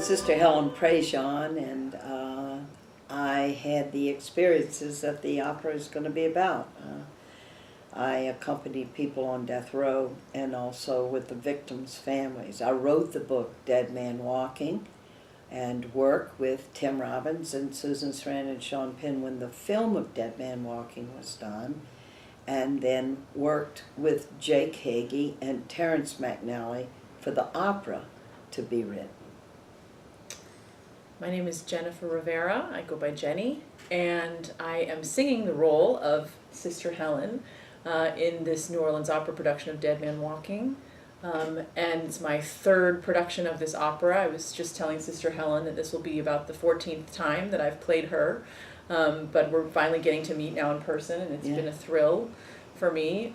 Sister Helen Prejean, and I had the experiences that the opera is going to be about. I accompanied people on death row and also with the victims' families. I wrote the book Dead Man Walking and worked with Tim Robbins and Susan Sarandon and Sean Penn when the film of Dead Man Walking was done, and then worked with Jake Hagee and Terrence McNally for the opera to be written. My name is Jennifer Rivera. I go by Jenny, and I am singing the role of Sister Helen in this New Orleans opera production of Dead Man Walking. And it's my third production of this opera. I was just telling Sister Helen that this will be about the 14th time that I've played her, but we're finally getting to meet now in person, and it's been a thrill for me.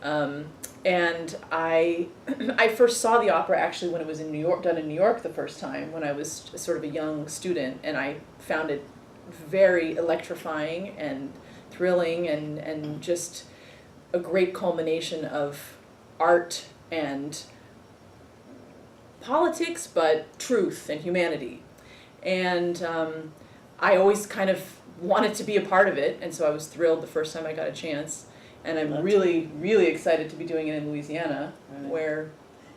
And I first saw the opera actually when it was in New York, done in New York the first time, when I was sort of a young student, and I found it very electrifying and thrilling and just a great culmination of art and politics, but truth and humanity. And I always kind of wanted to be a part of it, and so I was thrilled the first time I got a chance. And I'm really, really excited to be doing it in Louisiana, where.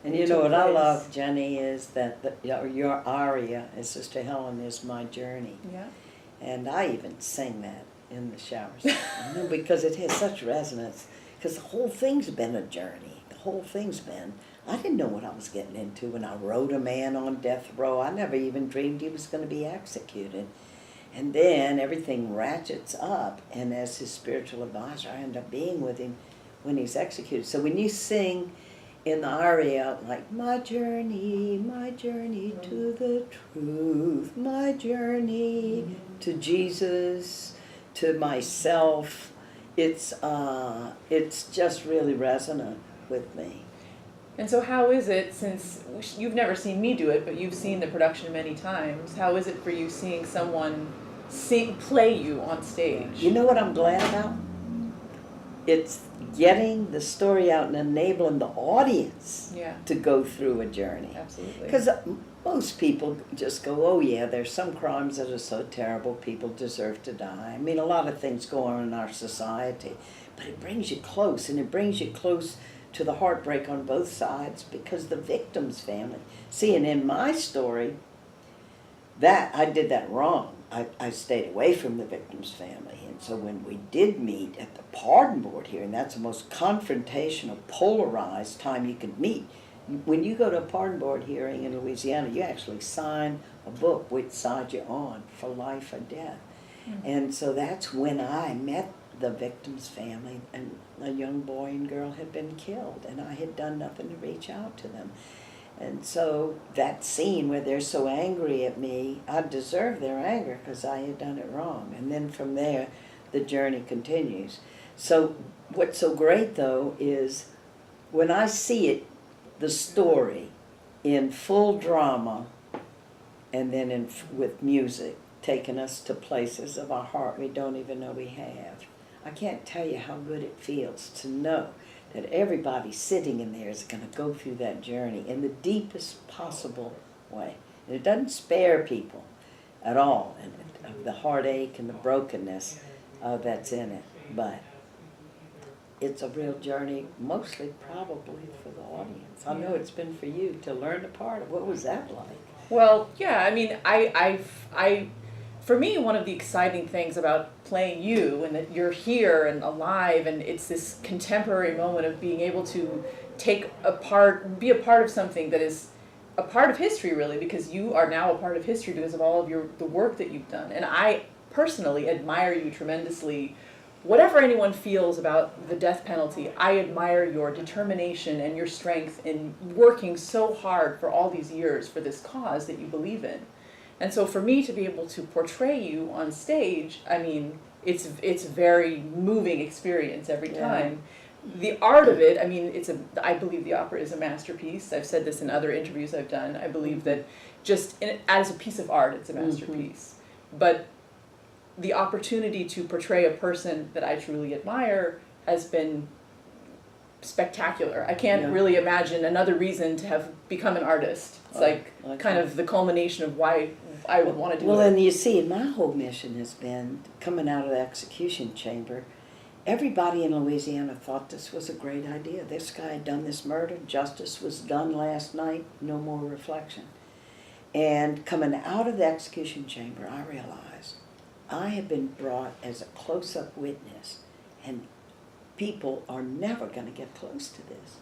And you know what I love, Jenny, is that your aria, as Sister Helen, is my journey. Yeah. And I even sing that in the showers, because it has such resonance. Because the whole thing's been a journey. The whole thing's been. I didn't know what I was getting into when I wrote a man on death row. I never even dreamed he was going to be executed. And then everything ratchets up, and as his spiritual advisor, I end up being with him when he's executed. So when you sing in the aria, like, my journey to the truth, my journey to Jesus, to myself, it's just really resonant with me. And so how is it, since you've never seen me do it, but you've seen the production many times, how is it for you seeing someone play you on stage? You know what I'm glad about? It's getting the story out and enabling the audience to go through a journey. Absolutely. Because most people just go, oh yeah, there's some crimes that are so terrible, people deserve to die. I mean, a lot of things go on in our society, but it brings you close, and it brings you close to the heartbreak on both sides, because the victim's family. See, and in my story, that I did that wrong. I stayed away from the victim's family, and so when we did meet at the pardon board hearing, that's the most confrontational, polarized time you can meet. When you go to a pardon board hearing in Louisiana, you actually sign a book which side you're on, for life or death. Mm-hmm. And so that's when I met the victim's family, and a young boy and girl had been killed, and I had done nothing to reach out to them. And so that scene where they're so angry at me, I deserved their anger because I had done it wrong. And then from there, the journey continues. So what's so great, though, is when I see it, the story, in full drama, and then with music, taking us to places of our heart we don't even know we have. I can't tell you how good it feels to know that everybody sitting in there is going to go through that journey in the deepest possible way. And it doesn't spare people at all, and of the heartache and the brokenness that's in it. But it's a real journey, mostly probably for the audience. I know it's been for you to learn a part of. What was that like? Well, yeah, I mean, for me, one of the exciting things about playing you, and that you're here and alive, and it's this contemporary moment of being able to be a part of something that is a part of history, really, because you are now a part of history because of all of the work that you've done. And I personally admire you tremendously. Whatever anyone feels about the death penalty, I admire your determination and your strength in working so hard for all these years for this cause that you believe in. And so for me to be able to portray you on stage, I mean, it's a very moving experience every time. The art of it, I mean, I believe the opera is a masterpiece. I've said this in other interviews I've done. I believe that as a piece of art, it's a masterpiece. Mm-hmm. But the opportunity to portray a person that I truly admire has been spectacular. I can't Yeah. really imagine another reason to have become an artist. It's like okay. kind of the culmination of why I would want to do Well, it. and you see, my whole mission has been coming out of the execution chamber. Everybody in Louisiana thought this was a great idea. This guy had done this murder. Justice was done last night. No more reflection. And coming out of the execution chamber, I realized I have been brought as a close-up witness, and people are never going to get close to this.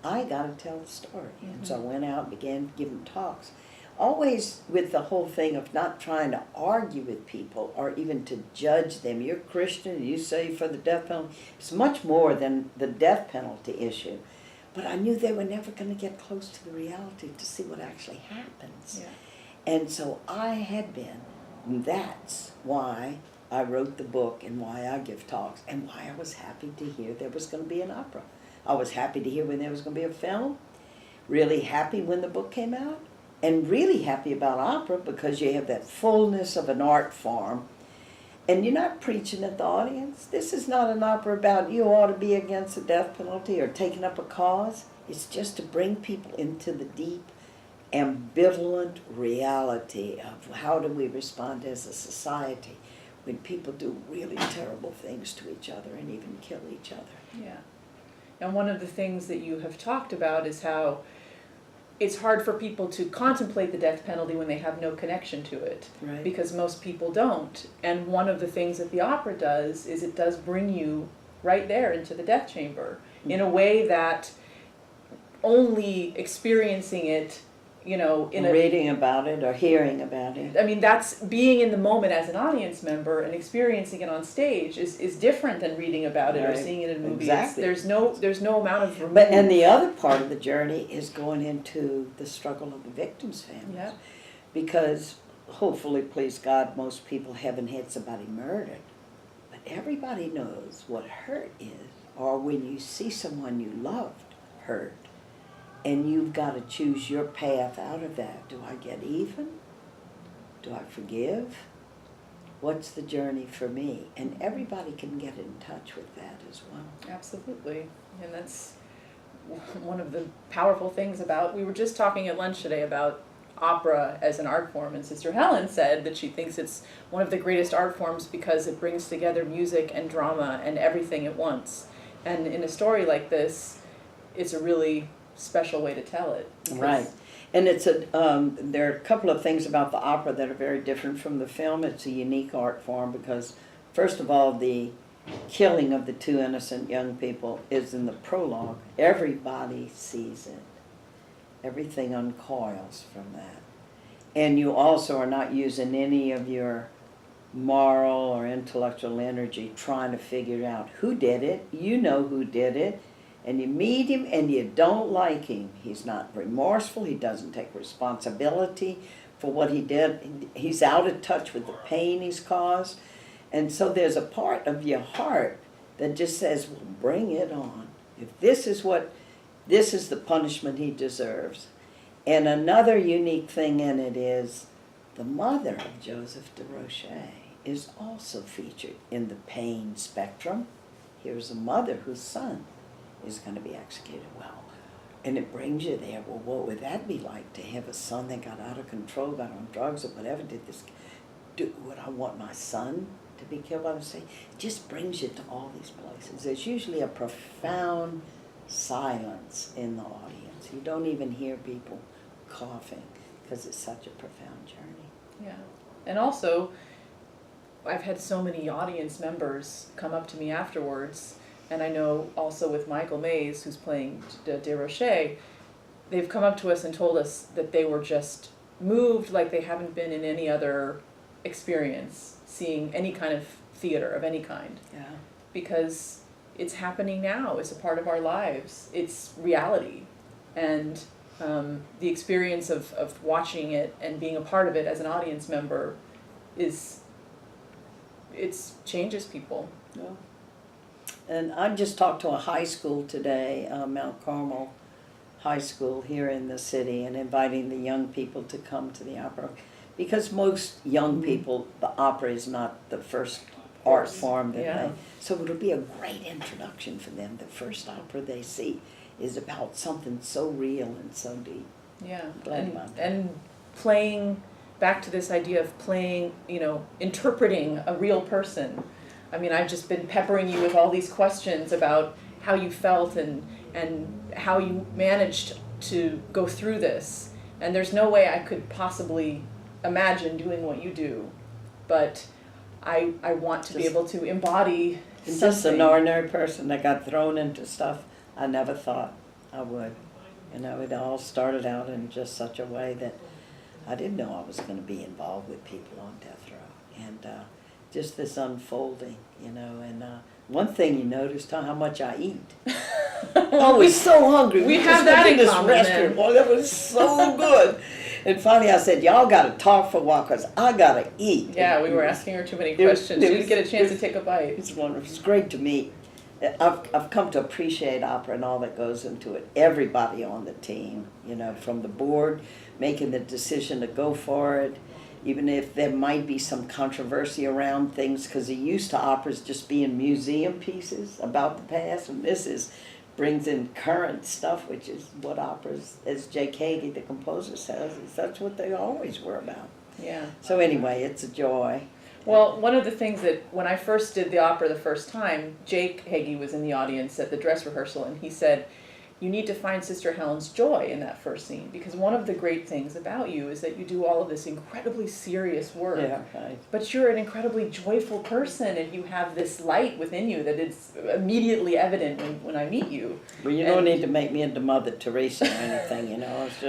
I got to tell the story. And so I went out and began giving talks. Always with the whole thing of not trying to argue with people or even to judge them. You're Christian, you say for the death penalty. It's much more than the death penalty issue. But I knew they were never going to get close to the reality to see what actually happens. Yeah. And so I had been. And that's why I wrote the book and why I give talks and why I was happy to hear there was going to be an opera. I was happy to hear when there was going to be a film, really happy when the book came out, and really happy about opera because you have that fullness of an art form. And you're not preaching at the audience. This is not an opera about you ought to be against the death penalty or taking up a cause. It's just to bring people into the deep, ambivalent reality of how do we respond as a society when people do really terrible things to each other and even kill each other. Yeah. And one of the things that you have talked about is how it's hard for people to contemplate the death penalty when they have no connection to it. Right. Because most people don't. And one of the things that the opera does is it does bring you right there into the death chamber in a way that only experiencing it, you know, in reading about it or hearing about it. I mean, that's being in the moment as an audience member and experiencing it on stage is different than reading about it or Right. seeing it in movies. Exactly. There's no amount of remove. But and the other part of the journey is going into the struggle of the victims' families. Yeah. Because hopefully, please God, most people haven't had somebody murdered. But everybody knows what hurt is, or when you see someone you loved hurt. And you've got to choose your path out of that. Do I get even? Do I forgive? What's the journey for me? And everybody can get in touch with that as well. Absolutely. And that's one of the powerful things about, we were just talking at lunch today about opera as an art form, and Sister Helen said that she thinks it's one of the greatest art forms because it brings together music and drama and everything at once. And in a story like this, it's a really special way to tell it. Right. And it's there are a couple of things about the opera that are very different from the film. It's a unique art form because, first of all, the killing of the two innocent young people is in the prologue. Everybody sees it. Everything uncoils from that. And you also are not using any of your moral or intellectual energy trying to figure out who did it. You know who did it. And you meet him and you don't like him. He's not remorseful. He doesn't take responsibility for what he did. He's out of touch with the pain he's caused. And so there's a part of your heart that just says, well, bring it on. If this is the punishment he deserves. And another unique thing in it is the mother of Joseph de Rocher is also featured in the pain spectrum. Here's a mother whose son is going to be executed. Well, and it brings you there. Well, what would that be like to have a son that got out of control, got on drugs or whatever? Would I want my son to be killed by the same? It just brings you to all these places. There's usually a profound silence in the audience. You don't even hear people coughing because it's such a profound journey. Yeah. And also, I've had so many audience members come up to me afterwards. And I know also with Michael Mays, who's playing De Rocher, they've come up to us and told us that they were just moved like they haven't been in any other experience, seeing any kind of theater of any kind. Yeah. Because it's happening now. It's a part of our lives. It's reality. And the experience of watching it and being a part of it as an audience member changes people. Yeah. And I just talked to a high school today, Mount Carmel High School here in the city, and inviting the young people to come to the opera. Because most young people, the opera is not the first art course. form that Yeah. so it'll be a great introduction for them. The first opera they see is about something so real and so deep. Yeah, Glad about that. and playing, back to this idea of playing, interpreting a real person. I mean, I've just been peppering you with all these questions about how you felt and how you managed to go through this. And there's no way I could possibly imagine doing what you do, but I want to be Just- able to embody And something. just an ordinary person that got thrown into stuff I never thought I would. It all started out in just such a way that I didn't know I was going to be involved with people on death row. And just this unfolding, and one thing you noticed how much I eat. I was so hungry. we just have that went in to this common restaurant. then. Well, that was so good. And finally I said, y'all got to talk for a while because I got to eat. Yeah, we were asking her too many It was- questions. it She was- didn't get a chance it to take a bite. It's wonderful. It's great to meet. I've come to appreciate opera and all that goes into it. Everybody on the team, from the board, making the decision to go for it, even if there might be some controversy around things, because they're used to operas just being museum pieces about the past, and this brings in current stuff, which is what operas, as Jake Hagee, the composer, says, is that's what they always were about. Yeah. So anyway, it's a joy. Well, one of the things that when I first did the opera the first time, Jake Hagee was in the audience at the dress rehearsal, and he said, you need to find Sister Helen's joy in that first scene, because one of the great things about you is that you do all of this incredibly serious work, Yeah, right. but you're an incredibly joyful person, and you have this light within you that is immediately evident when I meet you. Well, you don't need to make me into Mother Teresa or anything, It's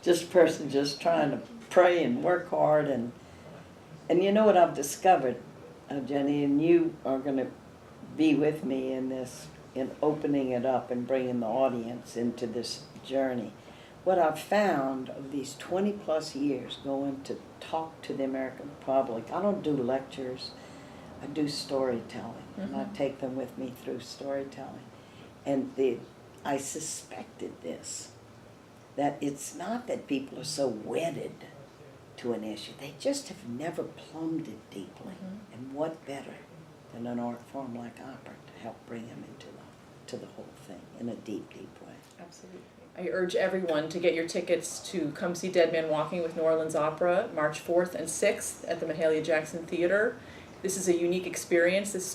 just a person just trying to pray and work hard. And you know what I've discovered, Jenny, and you are going to be with me in this, in opening it up and bringing the audience into this journey. What I've found of these 20 plus years going to talk to the American public, I don't do lectures, I do storytelling, and I take them with me through storytelling. And I suspected this, that it's not that people are so wedded to an issue, they just have never plumbed it deeply. And what better than an art form like opera to help bring them into the whole thing in a deep, deep way. Absolutely. I urge everyone to get your tickets to come see Dead Man Walking with New Orleans Opera, March 4th and 6th at the Mahalia Jackson Theater. This is a unique experience. This is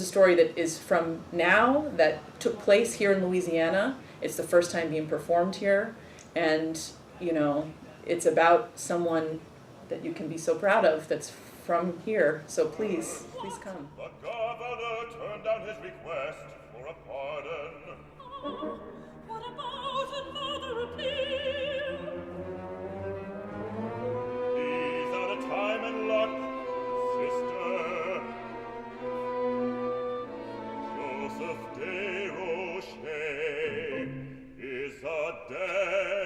a story that is from now, that took place here in Louisiana. It's the first time being performed here. And, it's about someone that you can be so proud of that's from here. So please come. The governor turned down his request for a pardon. What about another appeal? He's out of time and luck, sister. Joseph de Rocher is a dead